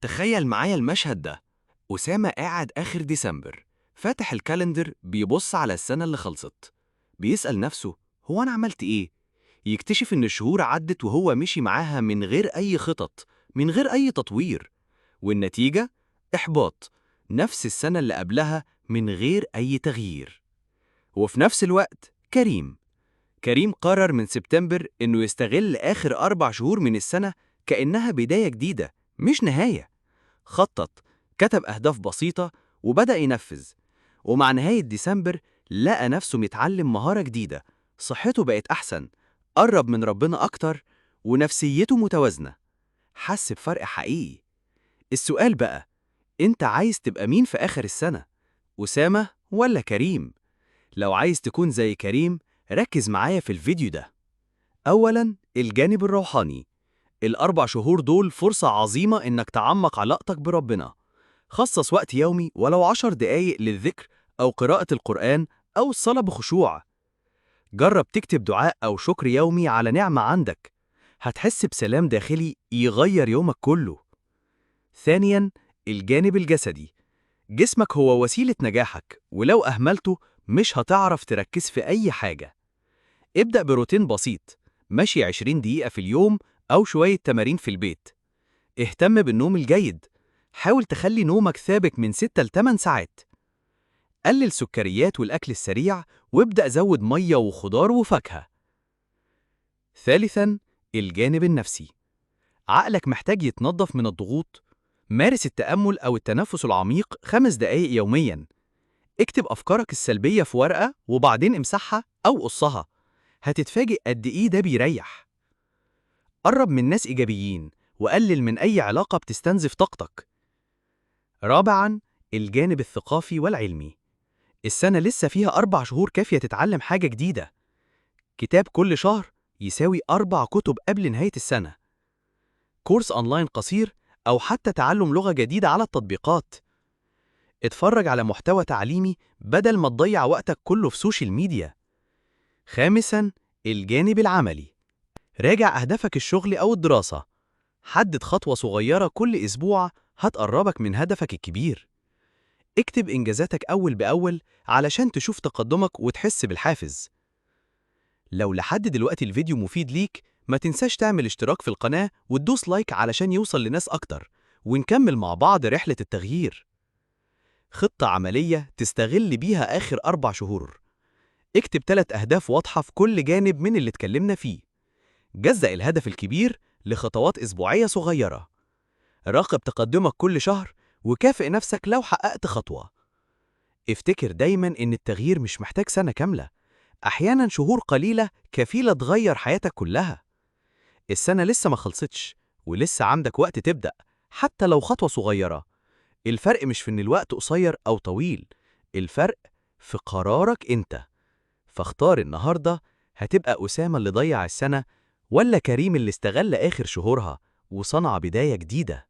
تخيل معايا المشهد ده. أسامة قاعد آخر ديسمبر، فاتح الكالندر بيبص على السنة اللي خلصت. بيسأل نفسه، هو أنا عملت إيه؟ يكتشف إن الشهور عدت وهو مشي معاها من غير أي خطط، من غير أي تطوير. والنتيجة؟ إحباط. نفس السنة اللي قبلها من غير أي تغيير. وفي نفس الوقت كريم قرر من سبتمبر إنه يستغل آخر 4 شهور من السنة كأنها بداية جديدة، مش نهاية. خطط، كتب أهداف بسيطة، وبدأ ينفذ. ومع نهاية ديسمبر لقى نفسه متعلم مهارة جديدة، صحته بقت أحسن، قرب من ربنا أكتر، ونفسيته متوازنة. حس بفرق حقيقي. السؤال بقى، أنت عايز تبقى مين في آخر السنة؟ أسامة ولا كريم؟ لو عايز تكون زي كريم، ركز معايا في الفيديو ده. أولاً، الجانب الروحاني. ال4 شهور دول فرصة عظيمة إنك تعمق علاقتك بربنا. خصص وقت يومي ولو 10 دقايق للذكر أو قراءة القرآن أو الصلاة بخشوع. جرب تكتب دعاء أو شكر يومي على نعمة عندك. هتحس بسلام داخلي يغير يومك كله. ثانياً، الجانب الجسدي. جسمك هو وسيلة نجاحك، ولو أهملته مش هتعرف تركز في أي حاجة. ابدأ بروتين بسيط، مشي 20 دقيقة في اليوم أو شوية تمارين في البيت. اهتم بالنوم الجيد. حاول تخلي نومك ثابت من 6 ل 8 ساعات. قلل سكريات والأكل السريع، وابدأ زود مية وخضار وفاكهة. ثالثاً، الجانب النفسي. عقلك محتاج يتنظف من الضغوط. مارس التأمل أو التنفس العميق 5 دقايق يومياً. اكتب أفكارك السلبية في ورقة وبعدين امسحها أو قصها. هتتفاجئ قد إيه ده بيريح. قرب من ناس إيجابيين، وقلل من أي علاقة بتستنزف طاقتك. رابعاً، الجانب الثقافي والعلمي. السنة لسه فيها 4 شهور كافية تتعلم حاجة جديدة. كتاب كل شهر يساوي 4 كتب قبل نهاية السنة. كورس أونلاين قصير أو حتى تعلم لغة جديدة على التطبيقات. اتفرج على محتوى تعليمي بدل ما تضيع وقتك كله في سوشيال ميديا. خامساً، الجانب العملي. راجع أهدافك الشغل أو الدراسة. حدد خطوة صغيرة كل أسبوع هتقربك من هدفك الكبير. اكتب إنجازاتك أول بأول علشان تشوف تقدمك وتحس بالحافز. لو لحد دلوقتي الفيديو مفيد ليك، ما تنساش تعمل اشتراك في القناة وتدوس لايك علشان يوصل لناس أكتر، ونكمل مع بعض رحلة التغيير. خطة عملية تستغل بيها آخر 4 شهور. اكتب 3 أهداف واضحة في كل جانب من اللي اتكلمنا فيه. جزأ الهدف الكبير لخطوات أسبوعية صغيرة. راقب تقدمك كل شهر، وكافئ نفسك لو حققت خطوة. افتكر دايما إن التغيير مش محتاج سنة كاملة. أحيانا شهور قليلة كفيلة تغير حياتك كلها. السنة لسه ما خلصتش، ولسه عندك وقت تبدأ، حتى لو خطوة صغيرة. الفرق مش في إن الوقت قصير أو طويل، الفرق في قرارك أنت. فاختار النهاردة، هتبقى أسامة اللي ضيع السنة، ولا كريم اللي استغل آخر شهورها وصنع بداية جديدة؟